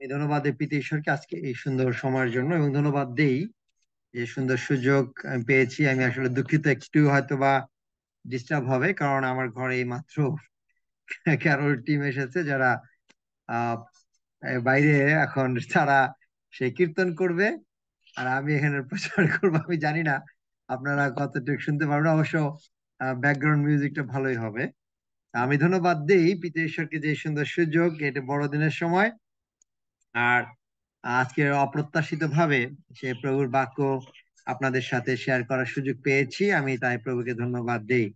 আমি ধন্যবাদ দেই প্রীতি ঈশ্বরকে আজকে এই সুন্দর সময়ের জন্য, এবং ধন্যবাদ দেই যে সুন্দর সুযোগ আমি পেয়েছি। আমি আসলে দুঃখিত, একটু হয়তো বা ডিস্টার্ব হবে, কারণ আমার ঘরে এই মাত্র ক্যারল টিম এসেছে, যারা আহ বাইরে এখন তারা সেই কীর্তন করবে, আর আমি এখানে প্রচার করবো। আমি জানি না আপনারা কতটুকু শুনতে পারবেন, অবশ্য ব্যাকগ্রাউন্ড মিউজিকটা ভালোই হবে। আমি ধন্যবাদ দিই পিতা ঈশ্বরকে যে সুন্দর সুযোগ, এটা বড়দিনের সময়, আর আজকে অপ্রত্যাশিত ভাবে সে প্রভুর বাক্য আপনাদের সাথে শেয়ার করার সুযোগ পেয়েছি। আমি তাই প্রভুকে ধন্যবাদ দেই।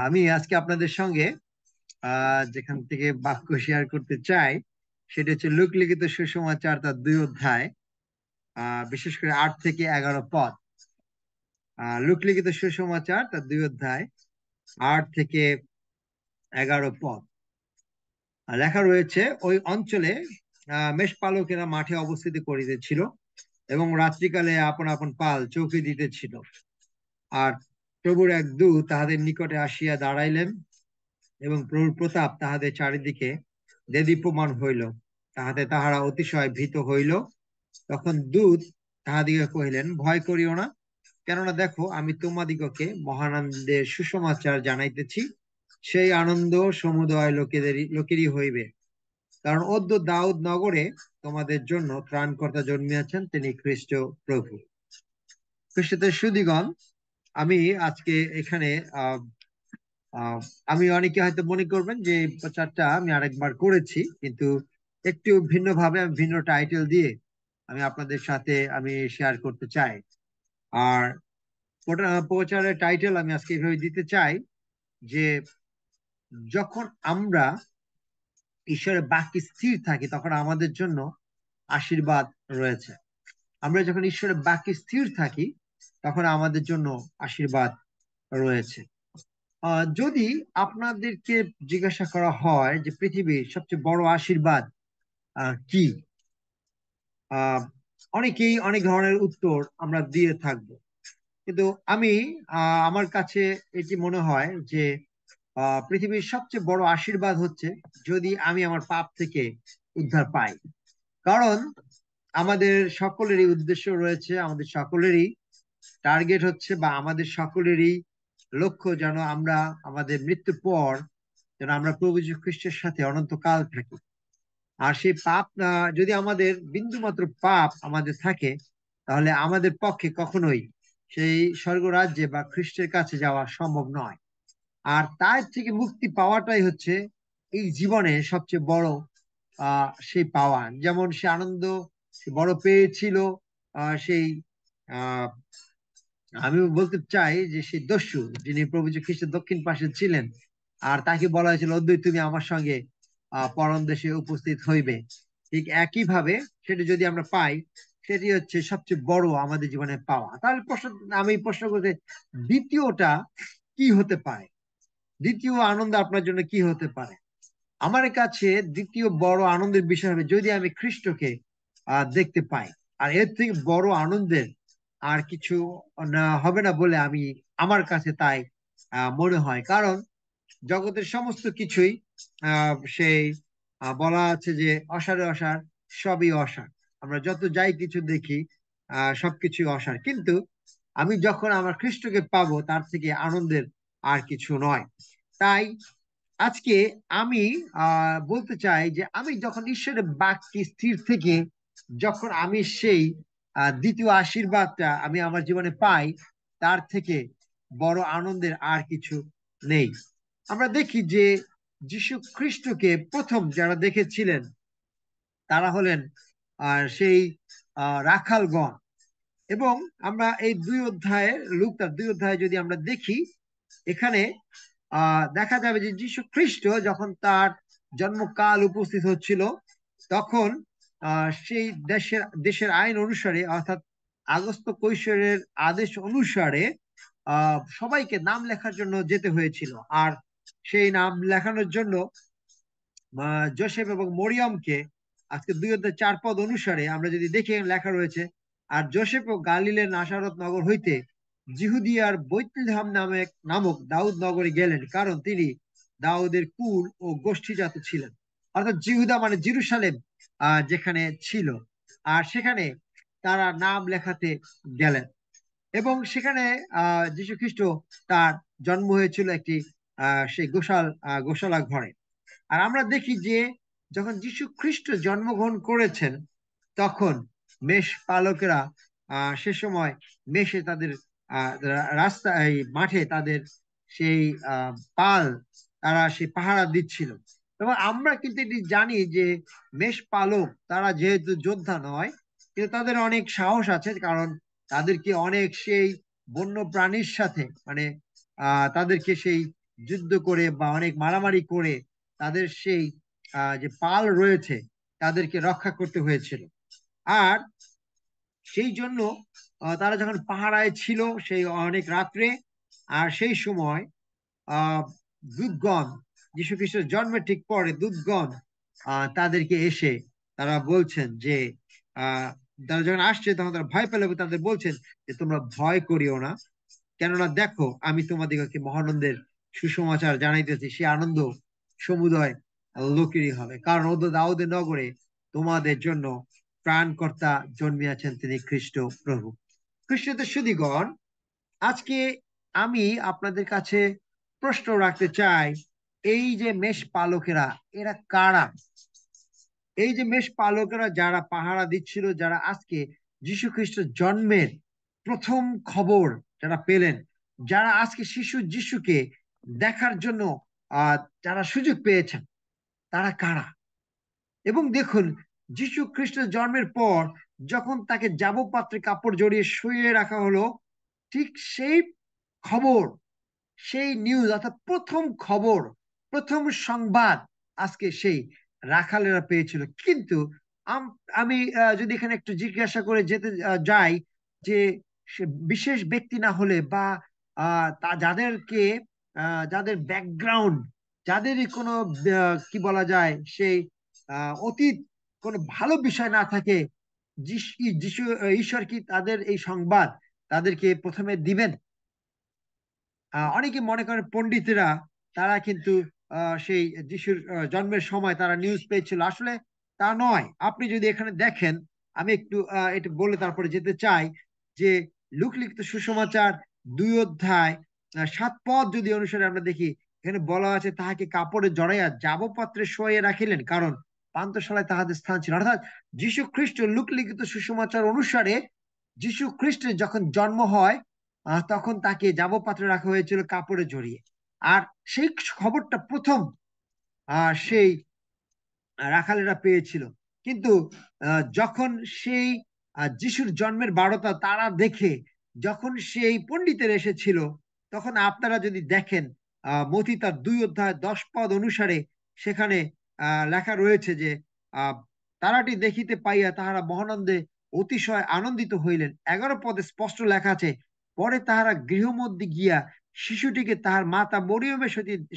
আমি আজকে আপনাদের সঙ্গে যেখান থেকে বাক্য শেয়ার করতে চাই, সেটা হচ্ছে লূক লিখিত সুসমাচার তার 2 অধ্যায়, বিশেষ করে 8 থেকে 11 পদ। লূক লিখিত সুসমাচার তার 2 অধ্যায়, 8 থেকে 11 পদ। লেখা রয়েছে, ওই অঞ্চলে মেষপালকেরা মাঠে অবস্থিত করিতেছিল এবং রাত্রিকালে আপন আপন পাল চৌকি দিতেছিল। আর প্রভুর এক দূত তাহাদের নিকটে আসিয়া দাঁড়াইলেন এবং প্রভুর প্রতাপ তাহাদের চারিদিকে দেদীপ্যমান হইল। তাহাতে তাহারা অতিশয় ভীত হইল। তখন দূত তাহাদিগকে কহিলেন, ভয় করিও না, কেননা দেখো, আমি তোমাদিগকে মহানন্দের সুসমাচার জানাইতেছি। সেই আনন্দ সমুদয় লোকেরই হইবে, কারণ অদ্য দাউদ নগরে তোমাদের জন্য ত্রাণকর্তা জন্মিয়াছেন, তিনি খ্রিস্ট প্রভু। খ্রিস্টদের সুধীগণ, আমি আজকে এখানে আহ আহ আমি, অনেকে হয়তো মনে করবেন যে এই প্রচারটা আমি আরেকবার করেছি, কিন্তু একটু ভিন্ন ভাবে, আমি ভিন্ন টাইটেল দিয়ে আমি আপনাদের সাথে আমি শেয়ার করতে চাই। আর প্রচারের টাইটেল আমি আজকে এইভাবে দিতে চাই যে, যখন আমরা ঈশ্বরের বাক্যে স্থির থাকি তখন আমাদের জন্য আশীর্বাদ রয়েছে। আমরা যখন ঈশ্বরের বাক্যে স্থির থাকি তখন আমাদের জন্য আশীর্বাদ রয়েছে। যদি আপনাদেরকে জিজ্ঞাসা করা হয় যে পৃথিবীর সবচেয়ে বড় আশীর্বাদ কি, আহ অনেকেই অনেক ধরনের উত্তর আমরা দিয়ে থাকবো, কিন্তু আমি আমার কাছে এটি মনে হয় যে পৃথিবীর সবচেয়ে বড় আশীর্বাদ হচ্ছে যদি আমি আমার পাপ থেকে উদ্ধার পাই। কারণ আমাদের সকলেরই উদ্দেশ্য রয়েছে, আমাদের সকলেরই টার্গেট হচ্ছে, বা আমাদের সকলেরই লক্ষ্য যেন আমরা আমাদের মৃত্যুর পর যেন আমরা প্রভু যীশু খ্রিস্টের সাথে অনন্তকাল থাকি। আর সেই পাপ যদি আমাদের বিন্দুমাত্র পাপ আমাদের থাকে, তাহলে আমাদের পক্ষে কখনোই সেই স্বর্গরাজ্যে বা খ্রিস্টের কাছে যাওয়া সম্ভব নয়। আর তার থেকে মুক্তি পাওয়াটাই হচ্ছে এই জীবনে সবচেয়ে বড় সেই পাওয়া। যেমন সে আনন্দ সে বড় পেয়েছিল, সেই আহ আমি বলতে চাই যে সেই দস্যু যিনি প্রভু যীশু খ্রিস্টের দক্ষিণ পাশে ছিলেন, আর তাকে বলা হয়েছিল, অদ্বৈ তুমি আমার সঙ্গে পরম দেশে উপস্থিত হইবে। ঠিক একই ভাবে সেটা যদি আমরা পাই, সেটি হচ্ছে সবচেয়ে বড় আমাদের জীবনে পাওয়া। তাহলে আমি প্রশ্ন করতে, দ্বিতীয়টা কি হতে পারে? দ্বিতীয় আনন্দ আপনার জন্য কি হতে পারে? আমার কাছে দ্বিতীয় বড় আনন্দের বিষয় হবে যদি আমি খ্রিস্টকে দেখতে পাই। আর এর থেকে বড় আনন্দের আর কিছু না হবে না বলে আমার কাছে তাই মনে হয়। কারণ জগতের সমস্ত কিছুই সেই বলা আছে যে অসারে অসার, সবই অসার। আমরা যত যাই কিছু দেখি সবকিছুই অসার, কিন্তু আমি যখন আমার খ্রিস্টকে পাবো তার থেকে আনন্দের আর কিছু নয়। তাই আজকে আমি বলতে চাই যে আমি যখন ঈশ্বরের বাক্যে স্থির থেকে যখন আমি সেই দ্বিতীয় আশীর্বাদটা আমি আমার জীবনে পাই, তার থেকে বড় আনন্দের আর কিছু নেই। আমরা দেখি যে যীশু খ্রিস্টকে প্রথম যারা দেখেছিলেন তারা হলেন সেই রাখালগণ। এবং আমরা এই 2 অধ্যায়ে, লূক তার 2 অধ্যায়ে যদি আমরা দেখি, এখানে দেখা যাবে যে যীশু খ্রিস্ট যখন তার জন্মকাল উপস্থিত হচ্ছিল, তখন সেই দেশের আইন অনুসারে, অর্থাৎ আগস্ত কৈশোরের আদেশ অনুসারে সবাইকে নাম লেখার জন্য যেতে হয়েছিল। আর সেই নাম লেখানোর জন্য যোসেফ এবং মরিয়মকে আজকে 2 অধ্যায় 4 পদ অনুসারে আমরা যদি দেখি, লেখা রয়েছে, আর যোসেফ ও গালিলের নাসারত নগর হইতে জিহুদিয়ার বৈতলহম নামক দাউদ নগরে গেলেন, কারণ তিনি দাউদের কুল ও গোষ্ঠীজাত ছিলেন। অর্থাৎ জিহুদা মানে জেরুসালেম যেখানে ছিল, আর সেখানে তারা নাম লেখাতে গেলেন। এবং সেখানে যীশু খ্রিস্ট তার জন্ম হয়েছিল একটি সেই গোশালা ঘরে। আর আমরা দেখি যে যখন যীশু খ্রিস্ট জন্মগ্রহণ করেছেন, তখন মেষ পালকেরা সে সময় মেষে তাদের রাস্তা এই মাঠে তাদের সেই পাল তারা সেই পাহারা দিচ্ছিল। এবং আমরা কিন্তু এটি জানি যে মেষ পালক তারা যেহেতু যোদ্ধা নয়, কিন্তু তাদের অনেক সাহস আছে, কারণ তাদেরকে অনেক সেই বন্য প্রাণীর সাথে মানে তাদেরকে সেই যুদ্ধ করে বা অনেক মারামারি করে তাদের সেই যে পাল রয়েছে তাদেরকে রক্ষা করতে হয়েছিল। আর সেই জন্য তারা যখন পাহারায় ছিল সেই অনেক রাত্রে, আর সেই সময় আহ দূতগণ, যীশু খ্রিস্টের জন্মের ঠিক পরে দূতগণ তাদেরকে এসে তারা বলছেন যে আহ তারা যখন আসছে তখন তারা ভয় পেলে তাদের বলছেন যে তোমরা ভয় করিও না, কেননা দেখো আমি তোমাদিগকে মহানন্দের সুসমাচার জানাইতেছি, সে আনন্দ সমুদয় লোকেরই হবে, কারণ দাউদের নগরে তোমাদের জন্য ত্রাণকর্তা জন্মিয়াছেন, তিনি খ্রিস্ট প্রভু। খ্রিস্টদের সুধীগণ, আজকে আমি আপনাদের কাছে প্রশ্ন রাখতে চাই, এই যে মেষ পালকেরা এরা কারা? এই যে মেষ পালকেরা যারা পাহারা দিচ্ছিল, যারা আজকে যীশু খ্রিস্টের জন্মের প্রথম খবর যারা পেলেন, যারা আজকে শিশু যিশুকে দেখার জন্য যারা সুযোগ পেয়েছেন, তারা কারা? এবং দেখুন, যীশু খ্রিস্টের জন্মের পর যখন তাকে যাবপাত্রে কাপড় জড়িয়ে শুইয়ে রাখা হলো, ঠিক সেই খবর, সেই নিউজ অর্থাৎ প্রথম খবর, প্রথম সংবাদ আজকে সেই রাখালেরা পেয়েছিল। কিন্তু আমি যদি এখানে একটু জিজ্ঞাসা করে যেতে যাই যে সে বিশেষ ব্যক্তি না হলে বা তা যাদেরকে যাদের ব্যাকগ্রাউন্ড, যাদেরই কোনো কি বলা যায় সেই অতীত কোনো ভালো বিষয় না থাকে, যিশু ঈশ্বর কি তাদের এই সংবাদ তাদেরকে প্রথমে দিবেন? অনেকে মনে করেন পণ্ডিতেরা তারা কিন্তু সেই যিশুর জন্মের সময় তারা নিউজ পেয়েছিল, আসলে তা নয়। আপনি যদি এখানে দেখেন, আমি একটু এটা বলে তারপরে যেতে চাই যে লূক লিখিত সুসমাচার 2 অধ্যায় 7 পদ যদি অনুসারে আমরা দেখি, এখানে বলা আছে তাহাকে কাপড়ে জড়াইয়া যাবপাত্রে শোয়াইয়া রাখিলেন, কারণ পান্থশালায় তাহাদের স্থান ছিল। অর্থাৎ যীশু খ্রিস্ট লূক লিখিত সুসমাচার অনুসারে যীশু খ্রিস্টের যখন জন্ম হয়, তখন তাকে যাবপাত্রে রাখা হয়েছিল কাপড়ে জড়িয়ে। আর সেই খবরটা প্রথম সেই রাখালেরা পেয়েছিল। কিন্তু যখন সেই যিশুর জন্মের বারতা তারা দেখে যখন সেই পণ্ডিতের এসেছিল, তখন আপনারা যদি দেখেন মথি তার 2 অধ্যায় 10 পদ অনুসারে সেখানে লেখা রয়েছে যে তারাটি দেখিতে পাইয়া তাহারা মহানন্দে অতিশয় আনন্দিত হইলেন। 11 পদে স্পষ্ট লেখা আছে, পরে তাহারা গৃহমধ্যে গিয়া শিশুটিকে তাহার মাতা মরিয়মের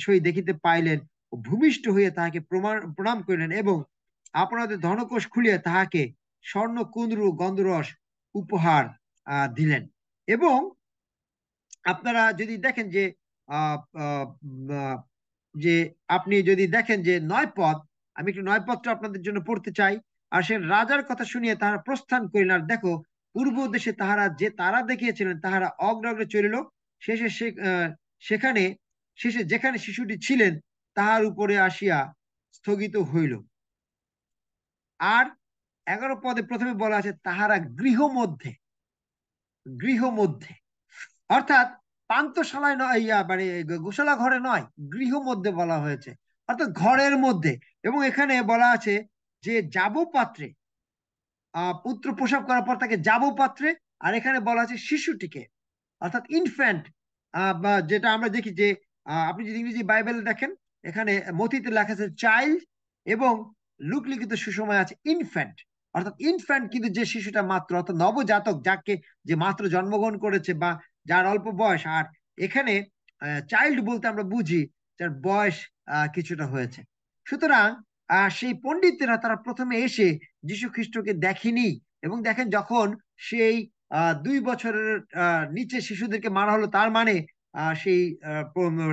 সহিত দেখিতে পাইলেন ও ভূমিষ্ঠ হইয়া তাহাকে প্রণাম করিলেন, এবং আপনাদের ধনকোষ খুলিয়া তাহাকে স্বর্ণ কুন্দ্রু গন্ধরস উপহার দিলেন। এবং আপনারা যদি দেখেন যে আহ, আহ, আহ, যে আপনি যদি দেখেন যে 9 পদ, আমি একটু 9 পদটা আপনাদের জন্য পড়তে চাই। আর সে রাজার কথা শুনিয়ে তাহারা প্রস্থান করিলেন, আর দেখো পূর্ব দেশে তাহারা যে তারা দেখিয়েছিলেন তাহারা অগ্রগ্রে চলিল, শেষে সেখানে শেষে যেখানে শিশুটি ছিলেন তাহার উপরে আসিয়া স্থগিত হইল। আর 11 পদে প্রথমে বলা আছে তাহারা গৃহমধ্যে, গৃহমধ্যে অর্থাৎ পান্থশালায় নয়, মানে গোশালা ঘরে নয়, গৃহ মধ্যে বলা হয়েছে, অর্থাৎ ঘরের মধ্যে। এবং এখানে বলা আছে যে যাব পাত্রে, পুত্র প্রসব করার পর তাকে যাব পাত্রে। আর এখানে বলা আছে শিশুটিকে, অর্থাৎ ইনফ্যান্ট, যেটা আমরা দেখি যে আপনি যদি ইংরেজি বাইবেল দেখেন, এখানে মথিতে লেখা আছে চাইল্ড, এবং লূক লিখিত সুসময় আছে ইনফ্যান্ট। অর্থাৎ ইনফ্যান্ট কিন্তু যে শিশুটা মাত্র, অর্থাৎ নবজাতক, যাকে যে মাত্র জন্মগ্রহণ করেছে বা যার অল্প বয়স। আর এখানে চাইল্ড বলতে আমরা বুঝি যার বয়স কিছুটা হয়েছে। সুতরাং সেই পণ্ডিতেরা তারা প্রথমে এসে যীশু খ্রিস্টকে দেখেনি, এবং দেখেন যখন সেই 2 বছরের নিচে শিশুদেরকে মারা হলো, তার মানে সেই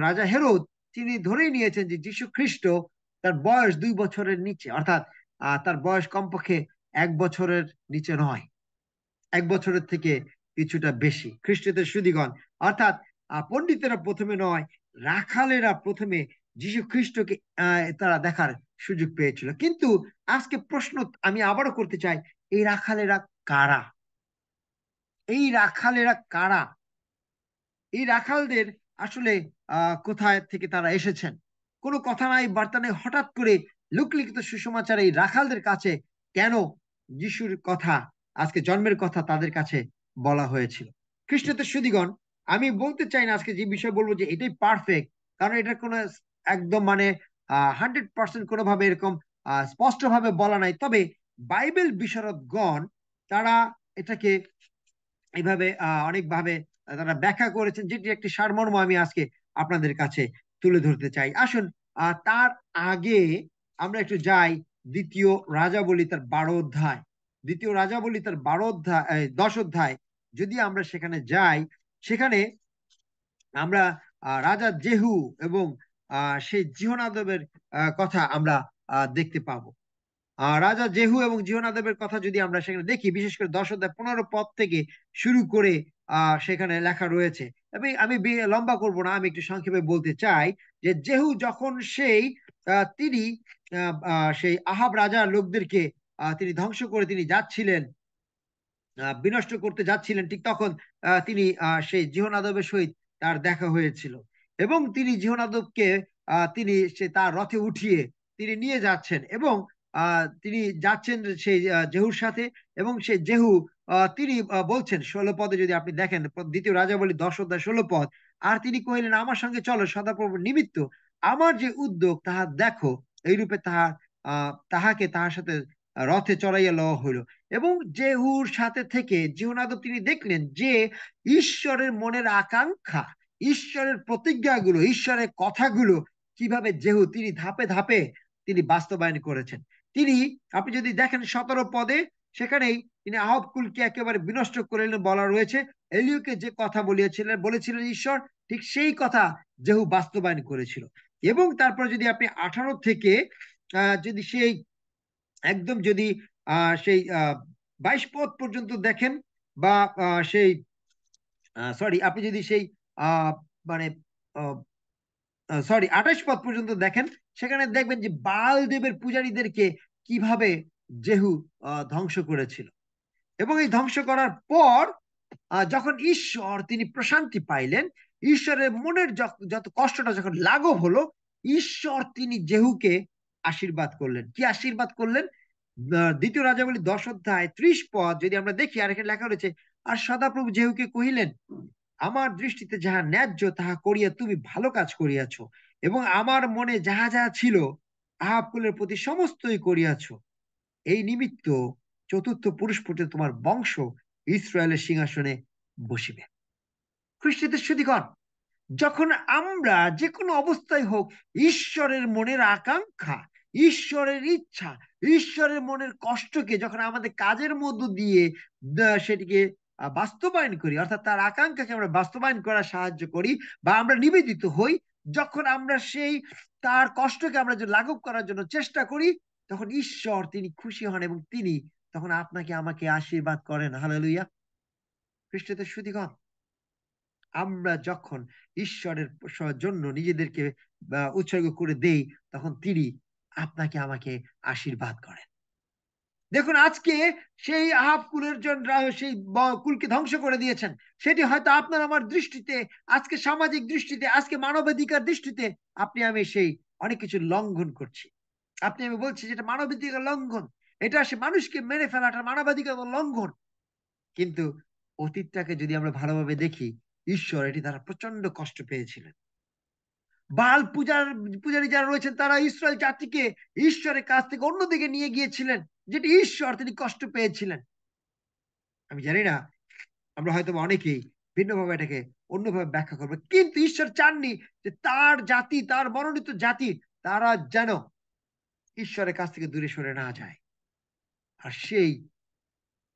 রাজা হেরোদ তিনি ধরেই নিয়েছেন যে যীশু খ্রিস্ট তার বয়স 2 বছরের নিচে, অর্থাৎ তার বয়স কমপক্ষে 1 বছরের নিচে নয়, 1 বছরের থেকে কিছুটা বেশি। খ্রিস্টদের সুধীগণ, অর্থাৎ পণ্ডিতেরা প্রথমে নয়, রাখালেরা প্রথমে যীশু খ্রিস্টকে তারা দেখার সুযোগ পেয়েছিল। কিন্তু আজকে প্রশ্ন আমি আবারও করতে চাই, এই রাখালেরা কারা? এই রাখালেরা কারা? এই রাখালদের আসলে কোথায় থেকে তারা এসেছেন? কোনো কথা নাই, বার্তা নেই, হঠাৎ করে লোকলিখিত সুসমাচার এই রাখালদের কাছে কেন যিশুর কথা, আজকে জন্মের কথা তাদের কাছে বলা হয়েছিল? খ্রিস্টদের সুধীগণ, আমি বলতে চাই না আজকে যে বিষয় বলবো যে এটাই পারফেক্ট, কারণ এটা কোনো একদম মানে 100% কোনোভাবে এরকম স্পষ্টভাবে বলা নাই। তবে বাইবেল বিশারদগণ তারা এটাকে এইভাবে অনেকভাবে তারা ব্যাখ্যা করেছেন, যেটি একটি সারমর্ম আমি আজকে আপনাদের কাছে তুলে ধরতে চাই। আসুন, তার আগে আমরা একটু যাই দ্বিতীয় রাজাবলী তার 12 অধ্যায়। দ্বিতীয় রাজাবলী তার 12 অধ্যায়, 10 অধ্যায় যদি আমরা সেখানে যাই, সেখানে আমরা রাজা জেহু এবং সেই জিহনাদবের কথা আমরা দেখতে পাবো। রাজা জেহু এবং জিহনাদেবের কথা যদি আমরা সেখানে দেখি, বিশেষ করে 10 অধ্যায় 15 পদ থেকে শুরু করে সেখানে লেখা রয়েছে। এবং আমি লম্বা করব না, আমি একটু সংক্ষেপে বলতে চাই যে জেহু যখন তিনি সেই আহাব রাজার লোকদেরকে তিনি ধ্বংস করে তিনি যাচ্ছিলেন, বিনষ্ট করতে যাচ্ছিলেন, ঠিক তখন তিনি সেই জিহনাদবের সহিত তার দেখা হয়েছিল। এবং তিনি জিহনাদবকে তিনি তার রথে উঠিয়ে তিনি নিয়ে যাচ্ছেন, এবং তিনি যাচ্ছেন সেই জেহুর সাথে। এবং সেই জেহু তিনি বলছেন 16 পদে, যদি আপনি দেখেন দ্বিতীয় রাজাবলী 10 অধ্যায় 16 পদ, আর তিনি কহিলেন, আমার সঙ্গে চলো সদাপ্রভুর নিমিত্ত আমার যে উদ্যোগ তাহা দেখো। এইরূপে তাহাকে তাহার সাথে রথে চড়াইয়া লওয়া হইল। এবং জেহুর সাথে থেকে জিহনাদব তিনি দেখলেন যে ঈশ্বরের মনের আকাঙ্ক্ষা, ঈশ্বরের প্রতিজ্ঞাগুলো, ঈশ্বরের কথাগুলো কিভাবে জেহু তিনি ধাপে ধাপে তিনি বাস্তবায়ন করেছেন। তিনি, আপনি যদি দেখেন 17 পদে, সেখানেই তিনি আহাব কুলকে একেবারে বিনষ্ট করলেন বলা রয়েছে। এলিউকে যে কথা বলেছিলেন ঈশ্বর, ঠিক সেই কথা জেহু বাস্তবায়ন করেছিল। এবং তারপর যদি আপনি 18 থেকে যদি সেই একদম যদি সেই 22 পদ পর্যন্ত দেখেন, বা সেই সরি আপনি যদি সেই আহ, মানে সরি 28 পদ পর্যন্ত দেখেন, সেখানে দেখবেন যে বাল দেবের পূজারীদেরকে কিভাবে জেহু ধ্বংস করেছিল। এবং এই ধ্বংস করার পর যখন ঈশ্বর তিনি প্রশান্তি পাইলেন, ঈশ্বরের মনের যত কষ্টটা যখন লাঘব হলো, ঈশ্বর তিনি জেহুকে আশীর্বাদ করলেন। কি আশীর্বাদ করলেন? দ্বিতীয় রাজাবলী 10 অধ্যায় 30 পদ যদি আমরা দেখি, আর এখানে লেখা রয়েছে, আর সদাপ্রভু জেহুকে কহিলেন, আমার দৃষ্টিতে যাহা ন্যায্য তাহা করিয়া তুমি ভালো কাজ করিয়াছ, এবং আমার মনে যাহা যাহা ছিল আহাব কুলের প্রতি সমস্তই করিয়াছ। এই নিমিত্ত চতুর্থ পুরুষ পর্যন্ত তোমার বংশ ইসরায়েলের সিংহাসনে বসিবে। খ্রিস্টদের সুধীগণ, যখন আমরা যে কোনো অবস্থায় হোক ঈশ্বরের মনের আকাঙ্ক্ষা, ঈশ্বরের ইচ্ছা, ঈশ্বরের মনের কষ্টকে যখন আমাদের কাজের মধ্য দিয়ে সেটিকে বাস্তবায়ন করি, অর্থাৎ তার আকাঙ্ক্ষাকে আমরা বাস্তবায়ন করার সাহায্য করি, বা আমরা নিবেদিত হই, যখন আমরা সেই তার কষ্টকে আমরা যে লাঘব করার জন্য চেষ্টা করি, তখন ঈশ্বর তিনি খুশি হন এবং তিনি তখন আপনাকে আমাকে আশীর্বাদ করেন। হালেলুয়া। খ্রিস্টদের সুধীগণ, আমরা যখন ঈশ্বরের জন্য নিজেদেরকে উৎসর্গ করে দেই, তখন তিনি আপনাকে আমাকে আশীর্বাদ করেন। দেখুন, আজকে সেই আহাব কুলের জন্য সেই কুলকে ধ্বংস করে দিয়েছেন। সেটি হয়তো আপনার আমার দৃষ্টিতে, আজকে সামাজিক দৃষ্টিতে, আজকে মানবাধিকার দৃষ্টিতে আপনি আমি সেই অনেক কিছু লঙ্ঘন করছি। আপনি আমি বলছি যেটা মানবাধিকার লঙ্ঘন, এটা সে মানুষকে মেরে ফেলাটা মানবাধিকার লঙ্ঘন। কিন্তু অতীতটাকে যদি আমরা ভালোভাবে দেখি, ঈশ্বর এটি দ্বারা প্রচন্ড কষ্ট পেয়েছিলেন। বাল পূজারী যারা রয়েছেন, তারা ইসরায়েল জাতিকে ঈশ্বরের কাছ থেকে অন্যদিকে নিয়ে গিয়েছিলেন, যেটি ঈশ্বর তিনি কষ্ট পেয়েছিলেন। আমি জানি না, আমরা হয়তো অনেকেই ভিন্নভাবে এটাকে অন্যভাবে ব্যাখ্যা করবো, কিন্তু ঈশ্বর চাননি যে তার জাতি, তার মনোনীত জাতি, তারা যেন ঈশ্বরের কাছ থেকে দূরে সরে না যায়। আর সেই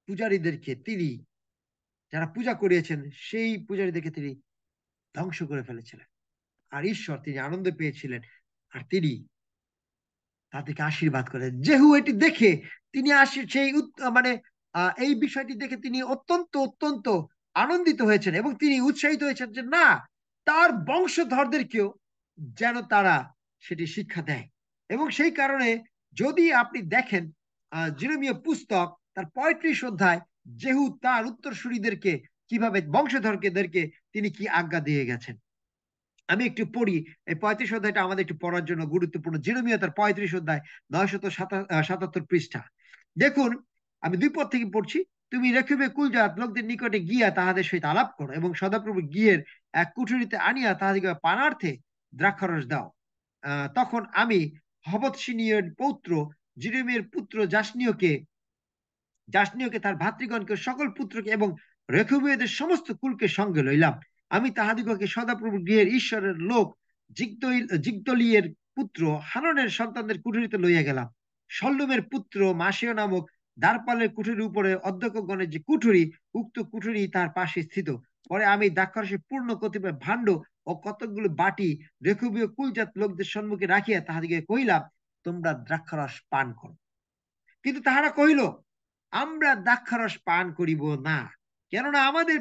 পূজারীদেরকে তিনি, যারা পূজা করিয়েছেন, সেই পূজারীদেরকে তিনি ধ্বংস করে ফেলেছিলেন। আর ঈশ্বর তিনি আনন্দ পেয়েছিলেন, আর তিনি তাদেরকে আশীর্বাদ করে। জেহু এটি দেখে তিনি সেই মানে এই বিষয়টি দেখে তিনি অত্যন্ত অত্যন্ত আনন্দিত হয়েছেন এবং তিনি উৎসাহিত হয়েছেন যে না, তার বংশধরদেরকেও যেন তারা সেটি শিক্ষা দেয়। এবং সেই কারণে যদি আপনি দেখেন জিরেমীয় পুস্তক তার 35 অধ্যায়, জেহু তার উত্তরসূরিদেরকে কিভাবে বংশধরদেরকে তিনি কি আজ্ঞা দিয়ে গেছেন। আমি একটু পড়ি, এই 35 অধ্যায়টা আমাদের একটু পড়ার জন্য গুরুত্বপূর্ণ। জিরেমীয়া তার 35 অধ্যায় 977 পৃষ্ঠা। দেখুন, আমি 2 পদ থেকে পড়ছি। তুমি রেখবে কুলজাত লোকদের নিকটে গিয়া তাহাদের সহিত আলাপ করো এবং সদাপ্রভু গিয়ের এক কুঠুরিতে আনিয়া তাহাদিকে পানার্থে দ্রাক্ষারস দাও। তখন আমি হবৎসিনীয়ের পৌত্র জিরেমিয়ার পুত্র জাসনীয়কে তার ভাতৃগণকে সকল পুত্রকে এবং রেখবীয়দের সমস্ত কুলকে সঙ্গে লইলাম। আমি তাহাদিগকে সদাপ্রভু গৃহের ঈশ্বরের লোক জিগদলীয়ের পুত্র হাননের সন্তানদের কুঠুরিতে লইয়া গেলাম। শল্লুমের পুত্র মাসিও নামক দ্বারপালের কুঠুরির উপরে অধ্যক্ষগণের যে কুঠুরি, উক্ত কুঠুরি তার পাশে স্থিত। পরে আমি দ্রাক্ষারসে পূর্ণ কতিপয় ভাণ্ড ও কতকগুলো বাটি রেখবীয় কুলজাত লোকদের সম্মুখে রাখিয়া তাহাদিগকে কহিলাম, তোমরা দ্রাক্ষারস পান করো। কিন্তু তাহারা কহিল, আমরা দ্রাক্ষারস পান করিব না, কেননা আমাদের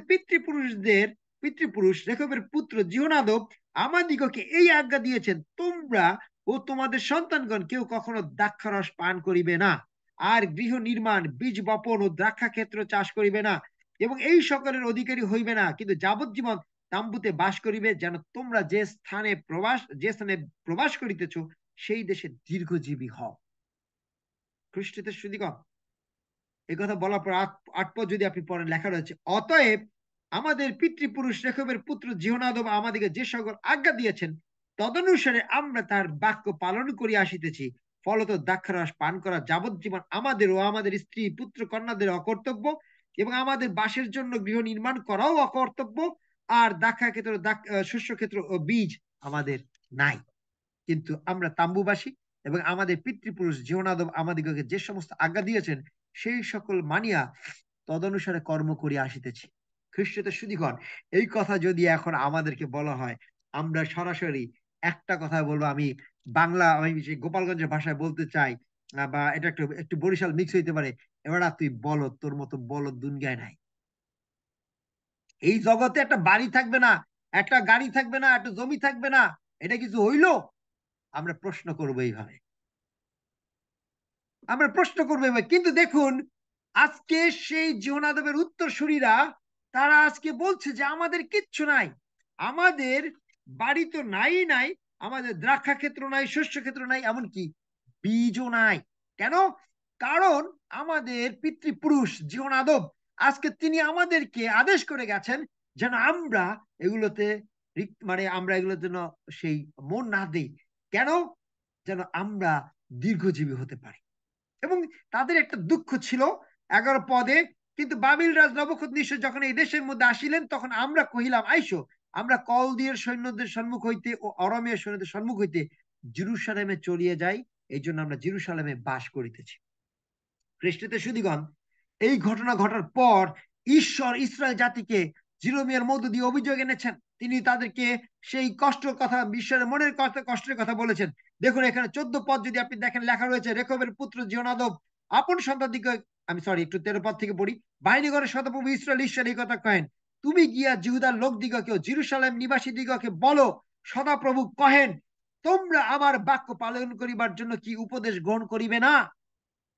পিতৃপুরুষ রেখবের পুত্র জিহনাদব আমাদিগকে এই আজ্ঞা দিয়েছেন, তোমরা ও তোমাদের সন্তানগণ কেউ কখনো দ্রাক্ষারস পান করিবে না, আর গৃহ নির্মাণ, বীজ বপন ও দ্রাক্ষা ক্ষেত্র চাষ করিবে না, এবং এই সকলের অধিকারী হইবে না, কিন্তু যাবজ্জীবন তাম্বুতে বাস করিবে, যেন তোমরা যে স্থানে প্রবাস করিতেছ সেই দেশে দীর্ঘজীবী হও। খ্রিস্টদের সুদীগণ, এই কথা বলার পর 8 পদ যদি আপনি পড়েন, লেখা রয়েছে, অতএব আমাদের পিতৃপুরুষ রেখবের পুত্র জিহনাদব আমাদেরকে যে সকল আজ্ঞা দিয়েছেন তদনুসারে আমরা তার বাক্য পালন করিয়া আসিতেছি। ফলত দ্রাক্ষারস পান করা যাবজ্জীবন আমাদের ও আমাদের স্ত্রী পুত্র কন্যাদের অকর্তব্য, এবং আমাদের বাসের জন্য গৃহ নির্মাণ করাও অকর্তব্য, আর দ্রাক্ষা ক্ষেত্র শস্য ক্ষেত্র ও বীজ আমাদের নাই। কিন্তু আমরা তাম্বুবাসী এবং আমাদের পিতৃপুরুষ জিহনাদব আমাদিগকে যে সমস্ত আজ্ঞা দিয়েছেন সেই সকল মানিয়া তদনুসারে কর্ম করিয়া আসিতেছি। খ্রিস্টদের সুধীগণ, এই কথা যদি এখন আমাদেরকে বলা হয়, আমরা সরাসরি একটা কথা বলবো, আমি গোপালগঞ্জের ভাষায় বলতে চাই, বা এটা একটু একটু বরিশাল মিক্স হইতে পারে, এবার তুই বলদ, তোর মতো বলদ দুনিয়ায় নাই। এই জগতে একটা বাড়ি থাকবে না, একটা গাড়ি থাকবে না, একটা জমি থাকবে না, এটা কিছু হইলো? আমরা প্রশ্ন করবো এইভাবে, আমরা প্রশ্ন করবো এইভাবে। কিন্তু দেখুন, আজকে সেই জিহনাদবের উত্তরসূরিরা তারা আজকে বলছে যে আমাদের কিচ্ছু নাই, আমাদের বাড়ি তো নাই, আমাদের দ্রাক্ষা ক্ষেত্র নাই, শস্য ক্ষেত্র নাই, এমনকি বীজও নাই। কেন? কারণ আমাদের পিতৃপুরুষ জিহনাদব আজকে তিনি আমাদেরকে আদেশ করে গেছেন যেন আমরা এগুলোতে মানে আমরা এগুলোর জন্য সেই মন না দিই। কেন? যেন আমরা দীর্ঘজীবী হতে পারি। এবং তাদের একটা দুঃখ ছিল 11 পদে, কিন্তু বাবিল রাজ নবুকদনেছর যখন এই দেশের মধ্যে আসিলেন, তখন আমরা কহিলাম, আইসো, আমরা কলদিয়ের সৈন্যদের সম্মুখ হইতে ও অরমীয় সৈন্যদের সম্মুখ হইতে জেরুসালেমে চলিয়ে যাই, এই জন্য আমরা জেরুসালেমে বাস করিতেছি। খ্রিস্টদের সুদীগণ, এই ঘটনা ঘটার পর ঈশ্বর ইসরায়েল জাতিকে জিরোমিয়ার মধ্য দিয়ে অভিযোগ এনেছেন। তিনি তাদেরকে সেই কষ্টের কথা, ঈশ্বরের মনের কষ্টের কথা বলেছেন। দেখুন এখানে 14 পদ যদি আপনি দেখেন, লেখা রয়েছে, রেখবের পুত্র জিহনাদব আপন সন্তান দিকে, আমি সরি একটু 13 পদ থেকে পড়ি, বাহিনীগণের শতপ্রভু ইসরায়েল ঈশ্বর এই কথা কহেন, তুমি গিয়া জিহুদার লোক দিগকেও জেরুসালেম নিবাসী দিগকে বলো, সদাপ্রভু কহেন, তোমরা আমার বাক্য পালন করিবার জন্য কি উপদেশ গ্রহণ করিবে না?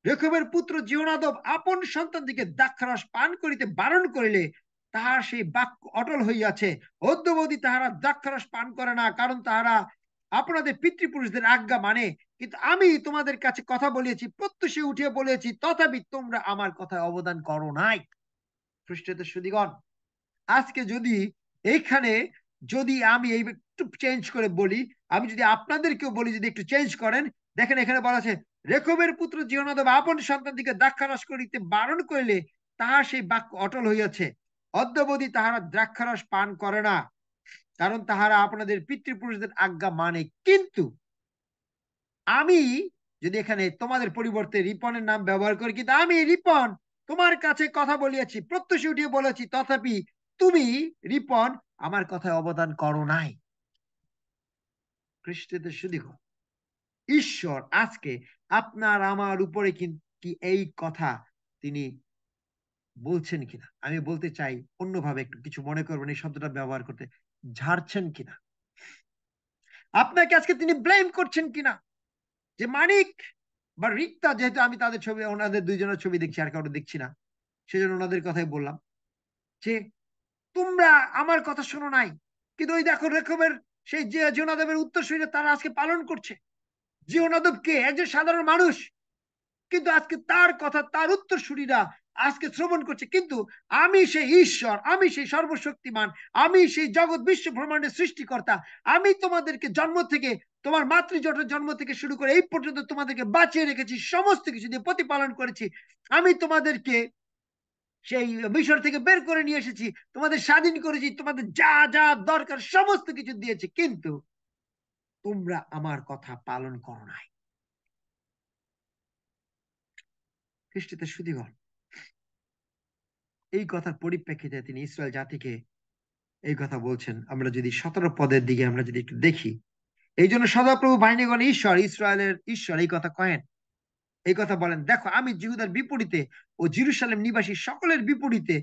রেখবের পুত্র জিহনাদব আপন সন্তান দিকে দ্রাক্ষারস পান করিতে বারণ করিলে তাহার সেই বাক্য অটল হইয়াছে। অদ্যবধি তাহারা দ্রাক্ষারস পান করে না, কারণ তাহারা আপনাদের পিতৃপুরুষদের আজ্ঞা মানে। কিন্তু আমি তোমাদের কাছে কথা বলিয়েছি, প্রত্যুষে উঠিয়ে বলেছি, তথাপি তোমরা আমার কথায় অবদান করো নাই। খ্রিস্টদের সুদীগণ, আজকে যদি এইখানে যদি আমি এই একটু চেঞ্জ করে বলি, আমি যদি আপনাদেরকেও বলি যদি একটু চেঞ্জ করেন, দেখেন এখানে বলা আছে, রেখবের পুত্র জিহনাদব আপন সন্তান দিকে দ্রাক্ষারস করিতে বারণ করিলে তাহার সেই বাক্য অটল হইয়াছে। অদ্যবধি তাহারা দ্রাক্ষারস পান করে না, কারণ তাহারা আপনাদের পিতৃপুরুষদের আজ্ঞা মানে। কিন্তু আমি যদি এখানে তোমাদের পরিবর্তে রিপনের নাম ব্যবহার করি, কিন্তু আমি রিপন তোমার কাছে কথা বলিয়াছি, প্রত্যুষে উঠিয়ে বলেছি, তথাপি তুমি রিপন আমার কথায় অবদান করো নাই। খ্রিস্টদের সুদীঘ, ঈশ্বর আজকে আপনার আমার উপরে কি এই কথা তিনি বলছেন কিনা, আমি বলতে চাই অন্যভাবে, একটু কিছু মনে করবেন এই শব্দটা ব্যবহার করতে, ঝাড়ছেন কিনা, আপনাকে আজকে তিনি ব্লেম করছেন কিনা, যে মানিক বা রিক্তা, যেহেতু আমি তাদের ছবি, ওনাদের দুইজনের ছবি দেখছি, আর কারো দেখছি না, সেজন্য ওনাদের কথাই বললাম, যে তোমরা আমার কথা শোনো নাই, কিন্তু ওই দেখো রেখবের সেই যে জিওনাদেবের উত্তরসূরি তারা আজকে পালন করছে। জিওনাদেব কে? একজন সাধারণ মানুষ, কিন্তু আজকে তার কথা তার উত্তরসূরিরা আজকে শ্রবণ করছে। কিন্তু আমি সেই ঈশ্বর, আমি সেই সর্বশক্তিমান, আমি সেই জগৎ বিশ্ব ব্রহ্মাণ্ডের সৃষ্টিকর্তা, আমি তোমাদেরকে জন্ম থেকে, তোমার মাতৃজঠরের জন্ম থেকে শুরু করে এই পর্যন্ত তোমাদেরকে বাঁচিয়ে রেখেছি, সমস্ত কিছু দিয়ে প্রতিপালন করেছি। আমি তোমাদেরকে সেই মিশর থেকে বের করে নিয়ে এসেছি, তোমাদের স্বাধীন করেছি, তোমাদের যা যা দরকার সমস্ত কিছু দিয়েছি, কিন্তু তোমরা আমার কথা পালন করো নাই। খ্রিস্টীয় শুধুগণ, এই কথার পরিপ্রেক্ষিতে তিনি ইসরায়েল জাতিকে এই কথা বলছেন। আমরা যদি 17 পদের দিকে আমরা যদি একটু দেখি, এই জন্য সদাপ্রভু বাহিনীগণ ঈশ্বর, ইসরায়েলের ঈশ্বর এই কথা কহেন, এই কথা বলেন, দেখো আমি জিহুদার বিপরীতে ও জেরুসালেম নিবাসী সকলের বিপরীতে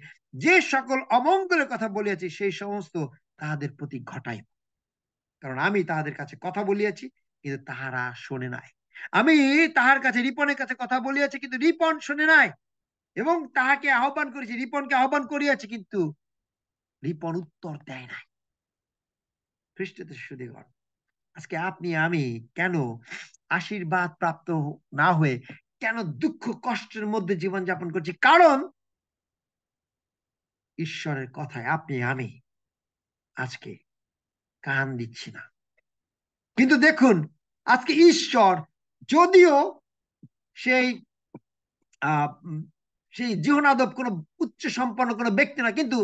যে সকল অমঙ্গলের কথা বলিয়াছি সেই সমস্ত তাহাদের প্রতি ঘটাই, কারণ আমি তাহাদের কাছে কথা বলিয়াছি কিন্তু তাহারা শোনে নাই। আমি তাহার কাছে, রিপনের কাছে কথা বলিয়াছি কিন্তু রিপন শোনে নাই, এবং তাহাকে আহ্বান করেছি, রিপনকে আহ্বান করিয়াছি কিন্তু রিপন উত্তর দেয় নাই। খ্রিস্টদের সুদীগণ, আজকে আপনি আমি কেন আশীর্বাদ প্রাপ্ত না হয়ে কেন দুঃখ কষ্টের মধ্যে জীবনযাপন করছি? কারণ ঈশ্বরের কথায় আপনি আমি আজকে কান দিচ্ছি না। কিন্তু দেখুন, আজকে ঈশ্বর যদিও সেই সেই জিহনাদব কোনো উচ্চ সম্পন্ন কোনো ব্যক্তি না, কিন্তু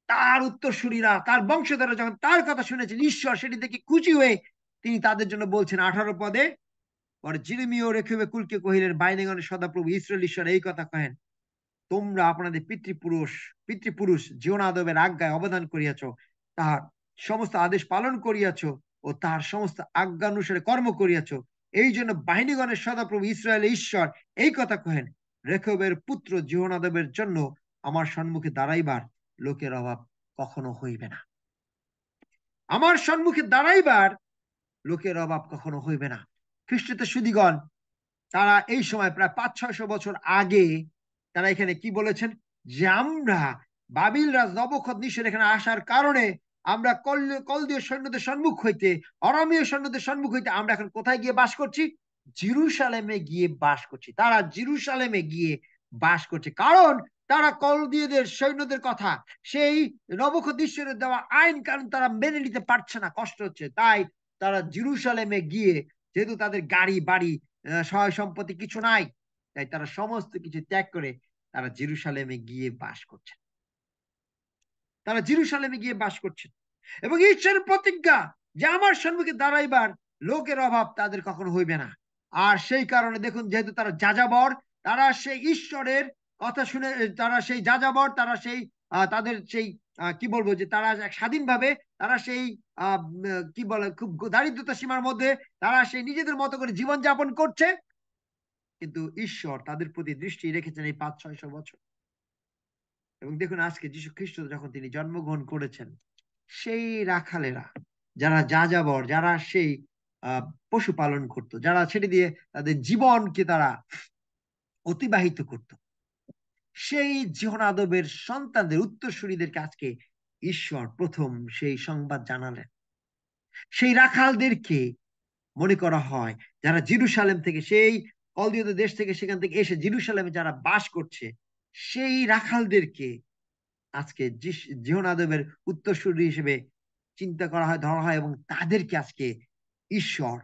তার উত্তরসূরিরা, তার বংশধররা যখন তার কথা শুনেছেন, ঈশ্বর সেটি থেকে খুশি হয়ে তিনি তাদের জন্য বলছেন 18 পদে, পরে জিরেমীয় রেখবে কুলকে কহিলেন, বাইনেগণের সদাপ্রভু ইসরায়েল ঈশ্বর এই কথা কহেন, তোমরা আপনাদের পিতৃপুরুষ জিওনাদবের আজ্ঞায় অবদান করিয়াছ, তাহার সমস্ত আদেশ পালন করিয়াছ ও তাহার সমস্ত আজ্ঞানুসারে কর্ম করিয়াছ। এই জন্য বাহিনীগণের সদাপ্রভু ইসরায়েল ঈশ্বর এই কথা কহেন, রেখবের পুত্র জিওনাদবের জন্য আমার সম্মুখে দাঁড়াইবার লোকের অভাব কখনো হইবে না। আমার সম্মুখে দাঁড়াইবার লোকের অভাব কখনো হইবে না। খ্রিস্টতে সুদীগণ, তারা এই সময় প্রায় 500-600 বছর আগে তারা এখানে কি বলেছেন, যে আমরা বাবিল রাজ নবুকদনেছর এখানে আসার কারণে আমরা কলদীয় সৈন্যদের সম্মুখ হইতে, অরামীয় সৈন্যদের সম্মুখ হইতে আমরা এখন কোথায় গিয়ে বাস করছি? জেরুসালেমে গিয়ে বাস করছি। তারা জেরুসালেমে গিয়ে বাস করছে, কারণ তারা কলদীয়দের সৈন্যদের কথা, সেই নবুকদনেছরের দেওয়া আইন কারণ তারা মেনে নিতে পারছে না, কষ্ট হচ্ছে, তাই তারা জেরুসালেমে গিয়ে, যেহেতু তাদের গাড়ি বাড়ি সহায় সম্পত্তি কিছু নাই, তাই তারা সমস্ত কিছু ত্যাগ করে তারা জেরুসালেমে গিয়ে বাস করছেন। তারা জেরুসালেমে গিয়ে বাস করছেন, এবং ঈশ্বরের প্রতিজ্ঞা যে আমার সম্মুখে দাঁড়াইবার লোকের অভাব তাদের কখনো হইবে না। আর সেই কারণে দেখুন, যেহেতু তারা যাযাবর, তারা সেই ঈশ্বরের কথা শুনে, তারা সেই যাযাবর, তারা সেই তাদের সেই কি বলবো, যে তারা স্বাধীনভাবে তারা সেই কি বলে, খুব দারিদ্রতা সীমার মধ্যে তারা সেই নিজেদের মতো করে জীবন যাপন করছে, কিন্তু ঈশ্বর তাদের প্রতি দৃষ্টি রেখেছেন এই 500-600 বছর। এবং দেখুন, আজকে যীশু খ্রিস্ট যখন তিনি জন্মগ্রহণ করেছেন, সেই রাখালেরা, যারা যাযাবর, যারা সেই পশুপালন করত, যারা সেটি দিয়ে তাদের জীবনকে তারা অতিবাহিত করত, সেই জিহনাদবের সন্তানদের উত্তরসূরিদেরকে আজকে ঈশ্বর প্রথম সেই সংবাদ জানালেন। সেই রাখালদেরকে মনে করা হয়, যারা জেরুসালেম থেকে, সেই কলদীয়দের দেশ থেকে, সেখান থেকে এসে জেরুসালেমে যারা বাস করছে, সেই রাখালদেরকে আজকে জিহনাদবের উত্তরসূরি হিসেবে চিন্তা করা হয়, ধরা হয়, এবং তাদেরকে আজকে ঈশ্বর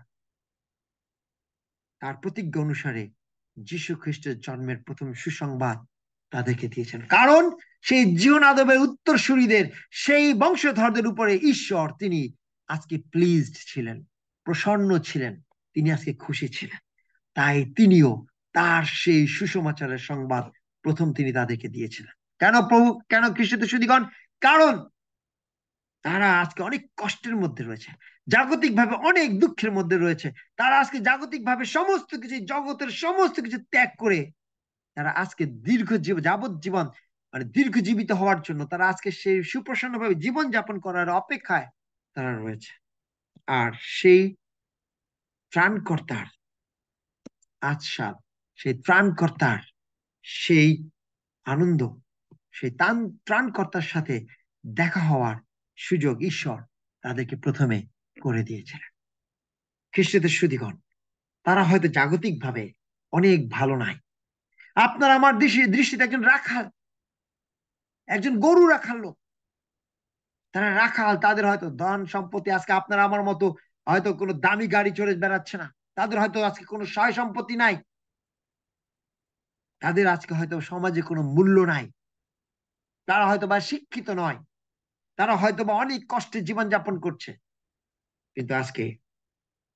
তার প্রতিজ্ঞা অনুসারে যীশু খ্রিস্টের জন্মের প্রথম সুসংবাদ তাদেরকে দিয়েছেন। কারণ সেই জিহনাদবের উত্তরসূরিদের, সেই বংশধরদের উপরে ঈশ্বর তিনি আজকে প্লিজড ছিলেন, প্রসন্ন ছিলেন, তিনি আজকে খুশি ছিলেন। তাই তিনিও তার সেই সুসমাচারের সংবাদ প্রথম তিনি তাদেরকে দিয়েছিলেন। কেন প্রভু, কেন খ্রিস্ট সুদীগণ? কারণ তারা আজকে অনেক কষ্টের মধ্যে রয়েছে, জাগতিকভাবে অনেক দুঃখের মধ্যে রয়েছে। তারা আজকে জাগতিকভাবে সমস্ত কিছু, জগতের সমস্ত কিছু ত্যাগ করে তারা আজকে যাবজ্জীবন মানে দীর্ঘজীবিত হওয়ার জন্য তারা আজকে সেই সুপ্রসন্নভাবে জীবন যাপন করার অপেক্ষায় তারা রয়েছে। আর সেই ত্রাণকর্তার আশ্বাদ, সেই ত্রাণকর্তার সেই আনন্দ, সেই ত্রাণকর্তার সাথে দেখা হওয়ার সুযোগ ঈশ্বর তাদেরকে প্রথমে করে দিয়েছিলেন। খ্রিস্টদের সুধীগণ, তারা হয়তো জাগতিকভাবে অনেক ভালো নাই। আপনার আমার দৃষ্টিতে একজন রাখাল, একজন গরু রাখাল লোক, তারা রাখাল, তাদের হয়তো ধন সম্পত্তি আজকে আপনার আমার মতো হয়তো কোনো দামি গাড়ি চড়ে বেড়াচ্ছে না, তাদের হয়তো আজকে কোনো সয় সম্পত্তি নাই, তাদের আজকে হয়তো সমাজে কোনো মূল্য নাই, তারা হয়তো বা শিক্ষিত নয়, তারা হয়তো বা অনেক কষ্টে জীবনযাপন করছে, কিন্তু আজকে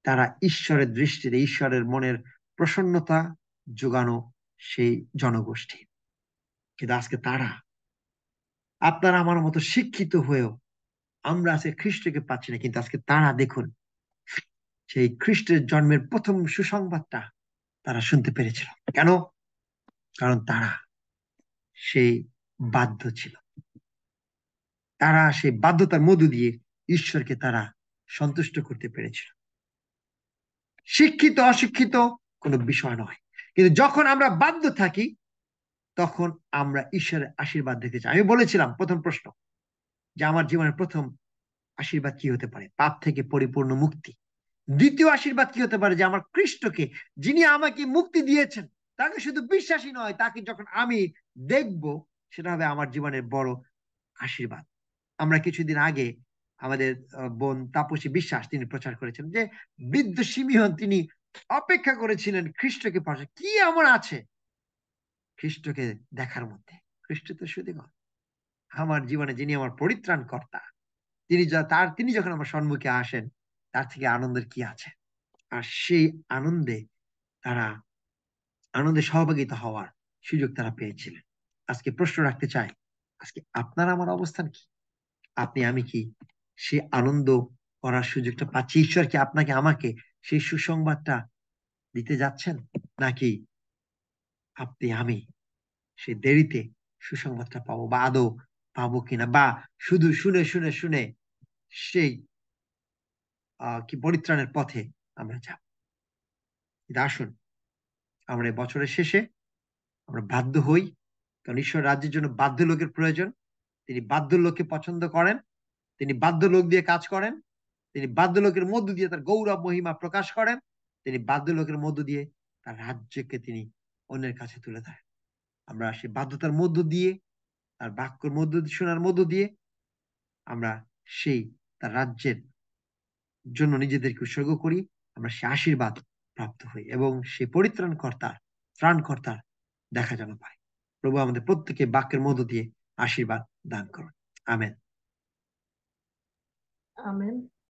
তারা ঈশ্বরের দৃষ্টিতে ঈশ্বরের মনের প্রসন্নতা যোগানো সেই জনগোষ্ঠী। কিন্তু আজকে তারা আপনারা আমার মতো শিক্ষিত হয়েও আমরা আজকে খ্রিস্টকে পাচ্ছি না, কিন্তু আজকে তারা দেখুন সেই খ্রিস্টের জন্মের প্রথম সুসংবাদটা তারা শুনতে পেরেছিল। কেন? কারণ তারা সেই বাধ্য ছিল, তারা সেই বাধ্যতার মধ্য দিয়ে ঈশ্বরকে তারা সন্তুষ্ট করতে পেরেছিল। শিক্ষিত অশিক্ষিত কোনো বিষয় নয়, কিন্তু যখন আমরা বাধ্য থাকি তখন আমরা ঈশ্বরের আশীর্বাদ দেখতে চাই। আমি বলেছিলাম প্রথম প্রশ্ন যে আমার জীবনের প্রথম আশীর্বাদ কি হতে পারে? পাপ থেকে পরিপূর্ণ মুক্তি। দ্বিতীয় আশীর্বাদ কি হতে পারে? যে আমার খ্রিস্টকে, যিনি আমাকে মুক্তি দিয়েছেন, তাকে শুধু বিশ্বাসী নয়, তাকে যখন আমি দেখব সেটা হবে আমার জীবনের বড় আশীর্বাদ। আমরা কিছুদিন আগে আমাদের বোন তাপসী বিশ্বাস তিনি প্রচার করেছেন যে বৃদ্ধ সিমিয়ন তিনি অপেক্ষা করেছিলেন খ্রিস্টকে পাওয়ার। কি এমন আছে খ্রিস্টকে দেখার মধ্যে? খ্রিস্ট তো শুধু আমার জীবনে যিনি আমার পরিত্রাণ কর্তা, তিনি যখন আমার সম্মুখে আসেন তার থেকে আনন্দের কি আছে? আর সেই আনন্দে তারা আনন্দে সহভাগিতা হওয়ার সুযোগ তারা পেয়েছিলেন। আজকে প্রশ্ন রাখতে চাই, আজকে আপনার আমার অবস্থান কি? আপনি আমি কি সেই আনন্দ করার সুযোগটা পাচ্ছি? ঈশ্বর কি আপনাকে আমাকে সেই সুসংবাদটা দিতে যাচ্ছেন, নাকি আপনি আমি সে দেরিতে সুসংবাদটা পাবো, বা আদৌ পাবো কিনা, বা শুধু শুনে শুনে শুনে সেই কি পরিত্রাণের পথে আমরা যাব? আসুন আমরা এই বছরের শেষে আমরা বাধ্য হই, কারণ ঈশ্বর রাজ্যের জন্য বাধ্য লোকের প্রয়োজন। তিনি বাধ্য লোককে পছন্দ করেন, তিনি বাধ্য লোক দিয়ে কাজ করেন, তিনি বাধ্য লোকের মধ্য দিয়ে তার গৌরব মহিমা প্রকাশ করেন, তিনি বাধ্য লোকের মধ্য দিয়ে তার রাজ্যকে তিনি অন্যের কাছে তুলে ধরেন। আমরা সেই বাধ্যতার মধ্য দিয়ে, তার বাক্যের মধ্য দিয়ে, শোনার মধ্য দিয়ে আমরা সেই তার রাজ্যের জন্য নিজেদেরকে উৎসর্গ করি, আমরা সে আশীর্বাদ প্রাপ্ত হই এবং সে পরিত্রাণকর্তার ত্রাণকর্তার দেখা যেন পাই। প্রভু আমাদের প্রত্যেকে বাক্যের মধ্য দিয়ে আশীর্বাদ দান করুন। আমেন। আমেন।